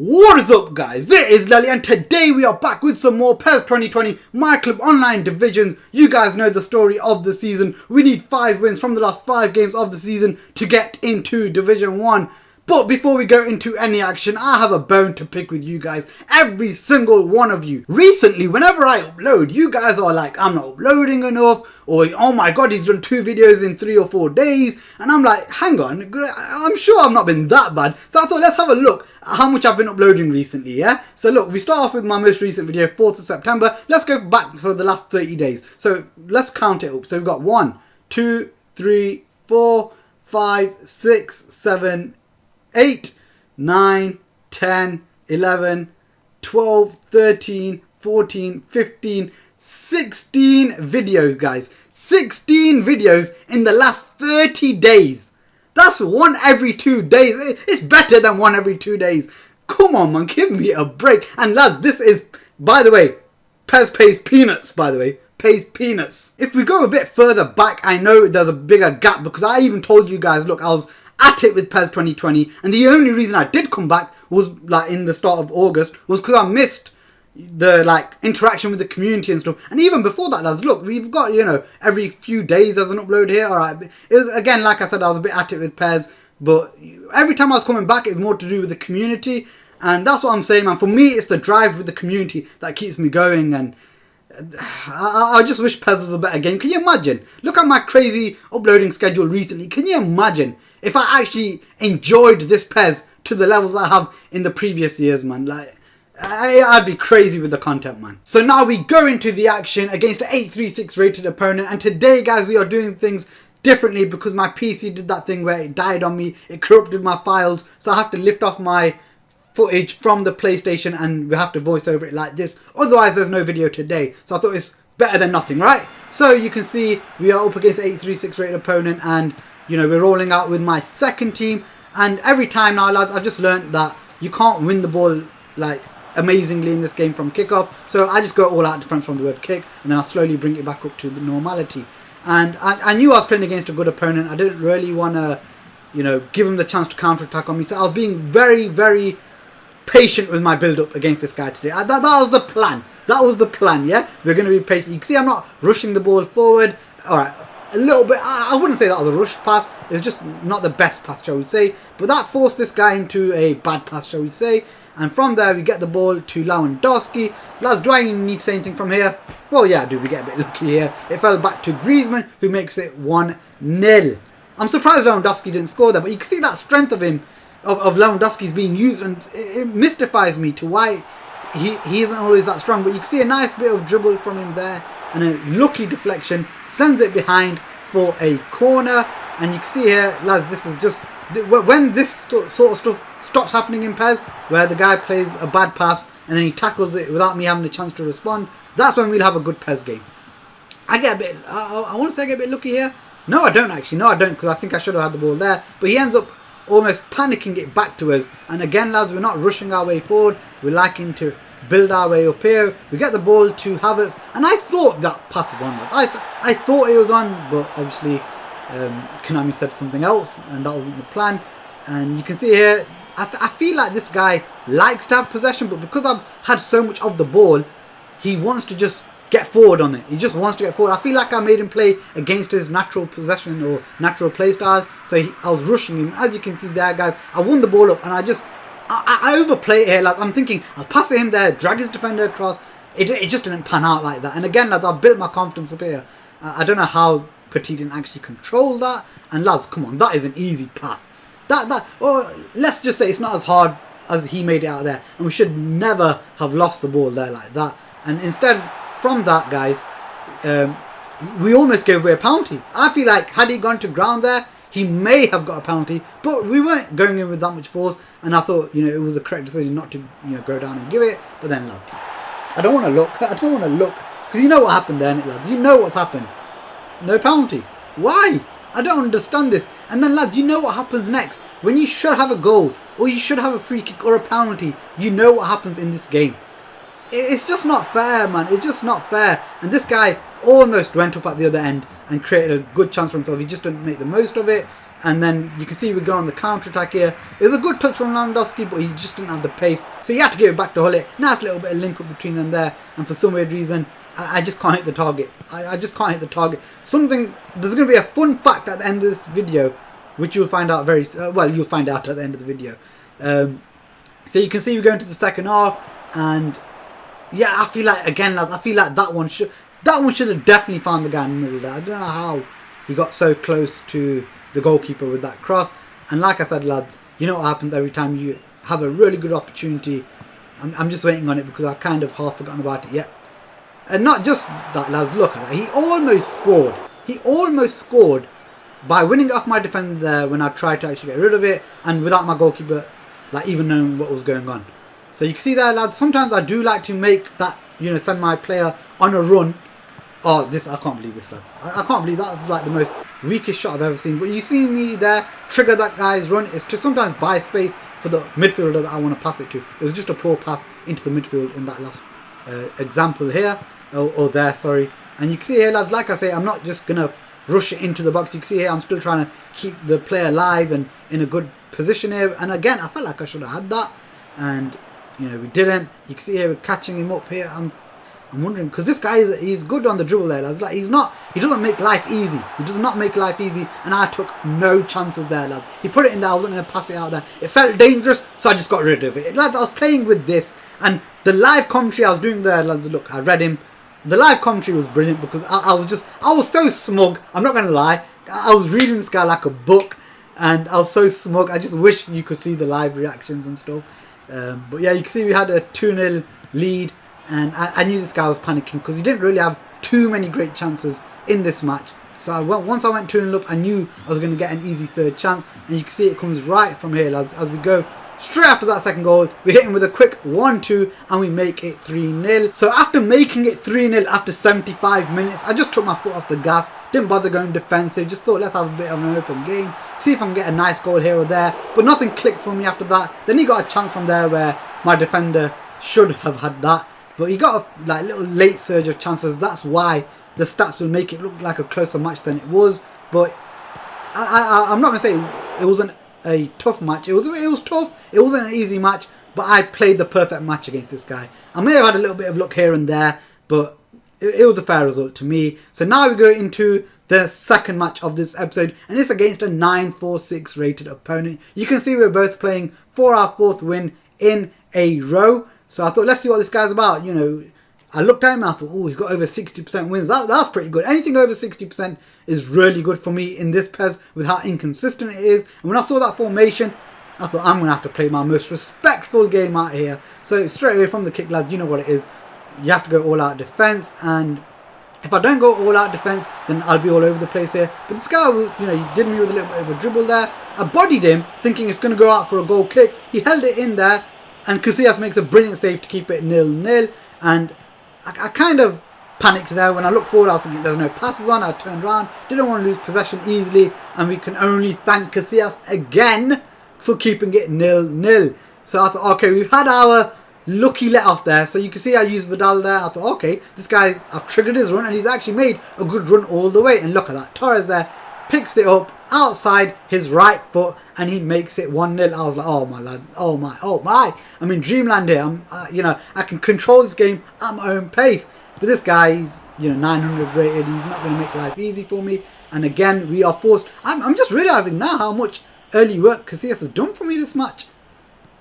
What is up, guys? It is Lely and today we are back with some more PES 2020 myClub online divisions. You guys know the story of the season. We need 5 wins from the last 5 games of the season to get into Division 1. But before we go into any action, I have a bone to pick with you guys. Every single one of you. Recently, whenever I upload, you guys are like, I'm not uploading enough. Or, oh my god, he's done 2 videos in 3 or 4 days. And I'm like, hang on, I'm sure I've not been that bad. So I thought, let's have a look at how much I've been uploading recently, yeah? So look, we start off with my most recent video, 4th of September. Let's go back for the last 30 days. So let's count it up. So we've got 1, 2, 3, 4, 5, 6, 7, 8, 9, 10, 11, 12, 13, 14, 15, 16 videos, guys. 16 videos in the last 30 days. That's 1 every 2 days. It's better than 1 every 2 days. Come on, man, give me a break. And lads, this is, by the way, PES pays peanuts, by the way. Pays peanuts. If we go a bit further back, I know there's a bigger gap because I even told you guys, look, I was at it with PES 2020, and the only reason I did come back was like in the start of August was because I missed the like interaction with the community and stuff. And even before that, lads, look, we've got, you know, every few days there's an upload here. All right, it was, again, like I said, I was a bit at it with PES, but every time I was coming back, it's more to do with the community, and that's what I'm saying, man. For me, it's the drive with the community that keeps me going. And I just wish PES was a better game. Can you imagine? Look at my crazy uploading schedule recently. Can you imagine if I actually enjoyed this PES to the levels I have in the previous years, man? Like, I'd be crazy with the content, man. So now we go into the action against an 836 rated opponent. And today, guys, we are doing things differently because my PC did that thing where it died on me. It corrupted my files. So I have to lift off my footage from the PlayStation and we have to voice over it like this. Otherwise, there's no video today. So I thought it's better than nothing, right? So you can see we are up against an 836 rated opponent, and you know, we're rolling out with my second team. And every time now, lads, I've just learned that you can't win the ball like amazingly in this game from kickoff. So I just go all out front from the word kick, and then I'll slowly bring it back up to the normality. And I knew I was playing against a good opponent. I didn't really want to, you know, give him the chance to counter-attack on me. So I was being very, very patient with my build-up against this guy today. That was the plan. That was the plan, yeah? We're going to be patient. You can see I'm not rushing the ball forward. All right. A little bit, I wouldn't say that was a rushed pass. It's just not the best pass, shall we say. But that forced this guy into a bad pass, shall we say. And from there, we get the ball to Lewandowski. Lads, do I even need to say anything from here? Well, yeah, I do. We get a bit lucky here. It fell back to Griezmann, who makes it 1-0. I'm surprised Lewandowski didn't score there. But you can see that strength of him, of Lewandowski's being used. And it mystifies me to why he isn't always that strong. But you can see a nice bit of dribble from him there. And a lucky deflection sends it behind for a corner. And you can see here, lads, this is just when this sort of stuff stops happening in PES, where the guy plays a bad pass and then he tackles it without me having a chance to respond. That's when we'll have a good PES game. I get a bit, I want to say I get a bit lucky here. No, I don't actually. No, I don't, because I think I should have had the ball there. But he ends up almost panicking it back to us. And again, lads, we're not rushing our way forward. We're liking to build our way up here. We get the ball to Havertz, and I thought that pass was on. I thought it was on, but obviously Konami said something else, and that wasn't the plan. And you can see here, I feel like this guy likes to have possession, but because I've had so much of the ball, he wants to just get forward on it. He just wants to get forward. I feel like I made him play against his natural possession or natural play style, so I was rushing him. As you can see there, guys, I won the ball up, and I overplay it here, lads. I'm thinking I'll pass it him there, drag his defender across. It just didn't pan out like that. And again, lads, I've built my confidence up here. I don't know how Petit didn't actually control that. And lads, come on, that is an easy pass. Or let's just say it's not as hard as he made it out there. And we should never have lost the ball there like that. And instead, from that, guys, we almost gave away a penalty. I feel like had he gone to ground there, he may have got a penalty, but we weren't going in with that much force, and I thought, you know, it was a correct decision not to, you know, go down and give it. But then, lads, I don't want to look. I don't want to look, because you know what happened there, lads. You know what's happened. No penalty. Why? I don't understand this. And then, lads, you know what happens next. When you should have a goal, or you should have a free kick or a penalty, you know what happens in this game. It's just not fair, man. It's just not fair. And this guy almost went up at the other end and created a good chance for himself. He just didn't make the most of it. And then you can see we go on the counter-attack here. It was a good touch from Lewandowski, but he just didn't have the pace. So he had to give it back to Hullet. Nice little bit of link-up between them there. And for some weird reason, I just can't hit the target. I just can't hit the target. There's going to be a fun fact at the end of this video, which you'll find out you'll find out at the end of the video. So you can see we go into the second half. And yeah, I feel like, again, lads, I feel like that one should have definitely found the guy in the middle there. I don't know how he got so close to the goalkeeper with that cross. And like I said, lads, you know what happens every time you have a really good opportunity. I'm just waiting on it because I kind of half forgotten about it yet. And not just that, lads, look at that. He almost scored. He almost scored by winning off my defender there when I tried to actually get rid of it, and without my goalkeeper like even knowing what was going on. So you can see there, lads, sometimes I do like to make that, send my player on a run. Oh, I can't believe this, lads. I can't believe that was like the most weakest shot I've ever seen. But you see me there trigger that guy's run. It's to sometimes buy space for the midfielder that I want to pass it to. It was just a poor pass into the midfield in that last example here. Or there, sorry. And you can see here, lads, like I say, I'm not just going to rush it into the box. You can see here, I'm still trying to keep the player alive and in a good position here. And again, I felt like I should have had that. And, we didn't. You can see here, we're catching him up here. I'm wondering, because this guy he's good on the dribble there, lads. Like, he doesn't make life easy. He does not make life easy, and I took no chances there, lads. He put it in there, I wasn't going to pass it out there. It felt dangerous, so I just got rid of it. Lads, I was playing with this, and the live commentary I was doing there, lads, look, I read him. The live commentary was brilliant because I was so smug. I'm not going to lie. I was reading this guy like a book, and I was so smug. I just wish you could see the live reactions and stuff. But yeah, you can see we had a 2-0 lead. And I knew this guy was panicking because he didn't really have too many great chances in this match. So once I went 2-0 up, I knew I was going to get an easy third chance. And you can see it comes right from here, lads. As we go straight after that second goal, we hit him with a quick 1-2 and we make it 3-0. So after making it 3-0 after 75 minutes, I just took my foot off the gas. Didn't bother going defensive. Just thought, let's have a bit of an open game. See if I can get a nice goal here or there. But nothing clicked for me after that. Then he got a chance from there where my defender should have had that. But he got a little late surge of chances. That's why the stats will make it look like a closer match than it was. But I'm not going to say it wasn't a tough match. It was tough. It wasn't an easy match. But I played the perfect match against this guy. I may have had a little bit of luck here and there. But it was a fair result to me. So now we go into the second match of this episode. And it's against a 9-4-6 rated opponent. You can see we're both playing for our fourth win in a row. So I thought, let's see what this guy's about. I looked at him and I thought, oh, he's got over 60% wins. That's pretty good. Anything over 60% is really good for me in this PES with how inconsistent it is. And when I saw that formation, I thought, I'm going to have to play my most respectful game out here. So straight away from the kick, lads, you know what it is. You have to go all out defense. And if I don't go all out defense, then I'll be all over the place here. But this guy, he did me with a little bit of a dribble there. I bodied him thinking it's going to go out for a goal kick. He held it in there. And Casillas makes a brilliant save to keep it 0-0. And I kind of panicked there. When I looked forward, I was thinking there's no passes on. I turned around. Didn't want to lose possession easily. And we can only thank Casillas again for keeping it 0-0. So I thought, okay, we've had our lucky let off there. So you can see I used Vidal there. I thought, okay, this guy, I've triggered his run. And he's actually made a good run all the way. And look at that. Torres there picks it up outside his right foot. And he makes it 1-0. I was like, oh my lad, oh my. I'm in dreamland here. I can control this game at my own pace. But this guy, he's 900 rated. He's not going to make life easy for me. And again, we are forced. I'm just realizing now how much early work Casillas has done for me this match.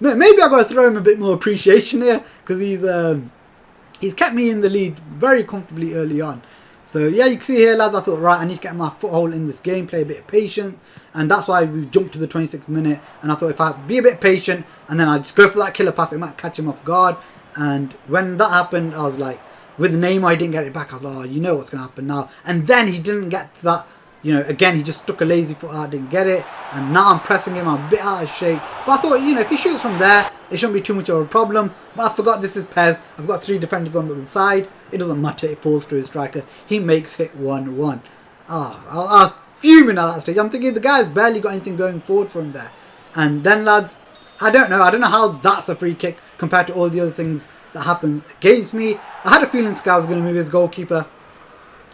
Maybe I've got to throw him a bit more appreciation here because he's kept me in the lead very comfortably early on. So yeah, you can see here, lads, I thought, right, I need to get my foothold in this game, play a bit of patient. And that's why we jumped to the 26th minute. And I thought if I be a bit patient and then I just go for that killer pass, it might catch him off guard. And when that happened, I was like, with Neymar, he didn't get it back. I was like, oh, you know what's going to happen now. And then he didn't get to that. Again, he just stuck a lazy foot out, didn't get it. And now I'm pressing him, I'm a bit out of shape. But I thought, if he shoots from there, it shouldn't be too much of a problem. But I forgot this is PES. I've got 3 defenders on the other side. It doesn't matter, it falls to his striker. He makes it 1-1. I was fuming at that stage. I'm thinking the guy's barely got anything going forward for him there. And then, lads, I don't know how that's a free kick compared to all the other things that happened against me. I had a feeling this guy was going to move his goalkeeper.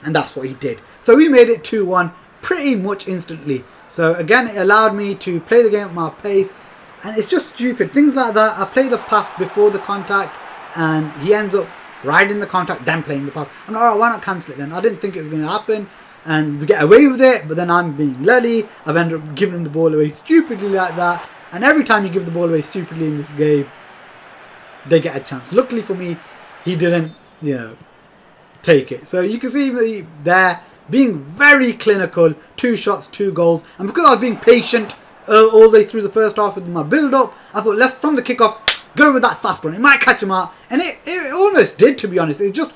And that's what he did. So we made it 2-1. pretty much instantly. So again, it allowed me to play the game at my pace, and it's just stupid. Things like that. I play the pass before the contact, and he ends up riding the contact, then playing the pass. I'm like, alright, why not cancel it then? I didn't think it was going to happen, and we get away with it, but then I'm being lully. I've ended up giving him the ball away stupidly like that, and every time you give the ball away stupidly in this game, they get a chance. Luckily for me, he didn't, take it. So you can see me there being very clinical, 2 shots, 2 goals, and because I was being patient all the way through the first half with my build-up, I thought, let's, from the kickoff, go with that fast one. It might catch him out, and it almost did, to be honest. It just,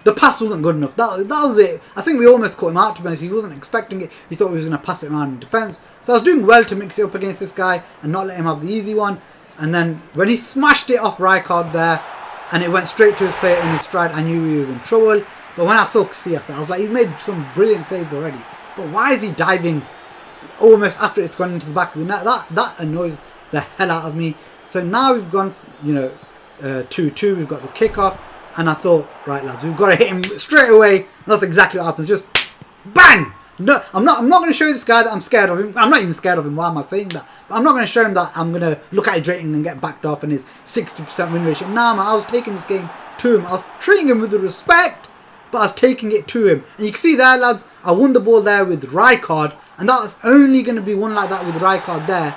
the pass wasn't good enough. That was it. I think we almost caught him out, to be honest. He wasn't expecting it. He thought he was going to pass it around in defence. So I was doing well to mix it up against this guy and not let him have the easy one. And then when he smashed it off Rijkaard there, and it went straight to his player in his stride, I knew he was in trouble. But when I saw Casillas, I was like, he's made some brilliant saves already. But why is he diving almost after it's gone into the back of the net? That annoys the hell out of me. So now we've gone, 2-2. We've got the kickoff, and I thought, right lads, we've got to hit him straight away. And that's exactly what happens. Just bang! No, I'm not going to show this guy that I'm scared of him. I'm not even scared of him. Why am I saying that? But I'm not going to show him that I'm going to look at his rating and get backed off and his 60% win ratio. Nah, man, I was taking this game to him. I was treating him with the respect, but I was taking it to him. And you can see there, lads, I won the ball there with Rijkaard, and that's only going to be won like that with Rijkaard there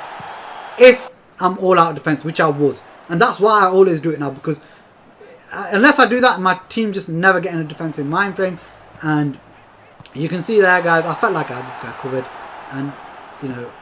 if I'm all out defence, which I was. And that's why I always do it now, because unless I do that, my team just never get in a defensive mind frame. And you can see there, guys, I felt like I had this guy covered. And,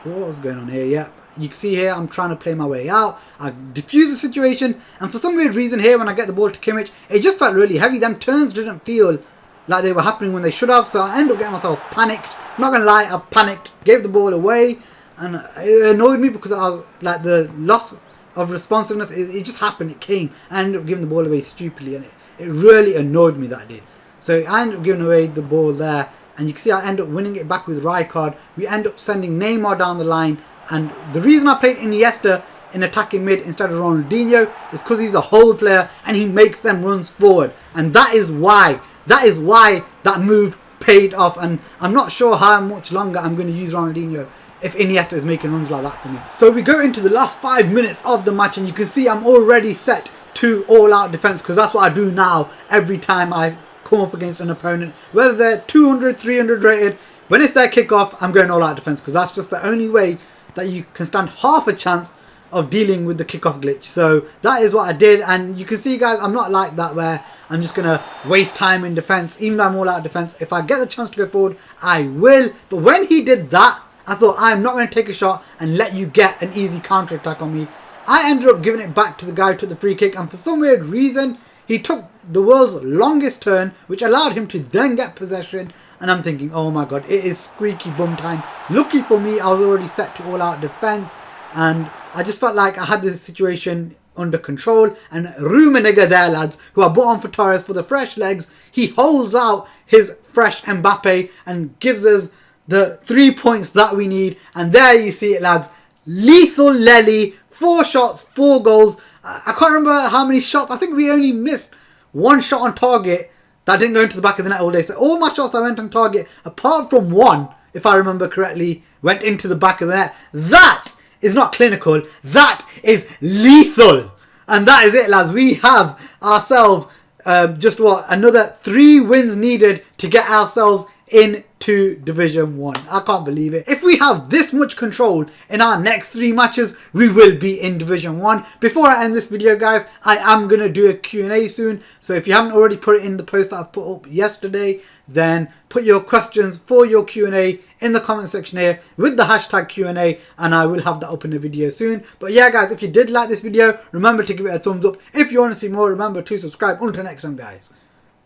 what was going on here? Yeah, you can see here, I'm trying to play my way out. I diffuse the situation. And for some weird reason here, when I get the ball to Kimmich, it just felt really heavy. Them turns didn't feel like they were happening when they should have. So I ended up getting myself panicked. Not going to lie, I panicked, gave the ball away. And it annoyed me because I was like, the loss of responsiveness, it just happened, it came. I ended up giving the ball away stupidly, and it really annoyed me that I did. So I ended up giving away the ball there, and you can see I end up winning it back with Rijkaard. We end up sending Neymar down the line, and the reason I played Iniesta in attacking mid instead of Ronaldinho is because he's a whole player and he makes them runs forward, and that is why that move paid off. And I'm not sure how much longer I'm going to use Ronaldinho if Iniesta is making runs like that for me. So we go into the last 5 minutes of the match, and you can see I'm already set to all-out defence, because that's what I do now every time I come up against an opponent. Whether they're 200, 300 rated, when it's their kickoff, I'm going all-out defence, because that's just the only way that you can stand half a chance of dealing with the kickoff glitch. So that is what I did, and you can see, guys, I'm not like that where I'm just going to waste time in defence, even though I'm all-out defence. If I get the chance to go forward, I will. But when he did that, I thought, I'm not going to take a shot and let you get an easy counter-attack on me. I ended up giving it back to the guy who took the free kick, and for some weird reason, he took the world's longest turn, which allowed him to then get possession. And I'm thinking, oh my god, it is squeaky bum time. Lucky for me, I was already set to all-out defence, and I just felt like I had the situation under control. And Rummenigge there, lads, who I bought on for Torres for the fresh legs, he holds out his fresh Mbappe and gives us the 3 points that we need. And there you see it, lads. Lethal Lely, 4 shots, 4 goals. I can't remember how many shots. I think we only missed 1 shot on target that didn't go into the back of the net all day. So all my shots I went on target, apart from 1, if I remember correctly, went into the back of the net. That is not clinical. That is lethal. And that is it, lads. We have ourselves another 3 wins needed to get ourselves into Division 1. I can't believe it. If we have this much control in our next 3 matches, we will be in Division 1. Before I end this video, guys, I am going to do a Q&A soon. So if you haven't already put it in the post that I've put up yesterday, then put your questions for your Q&A in the comment section here with the hashtag Q&A, and I will have that up in the video soon. But yeah, guys, if you did like this video, remember to give it a thumbs up. If you want to see more, remember to subscribe. Until next time, guys.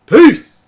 Peace!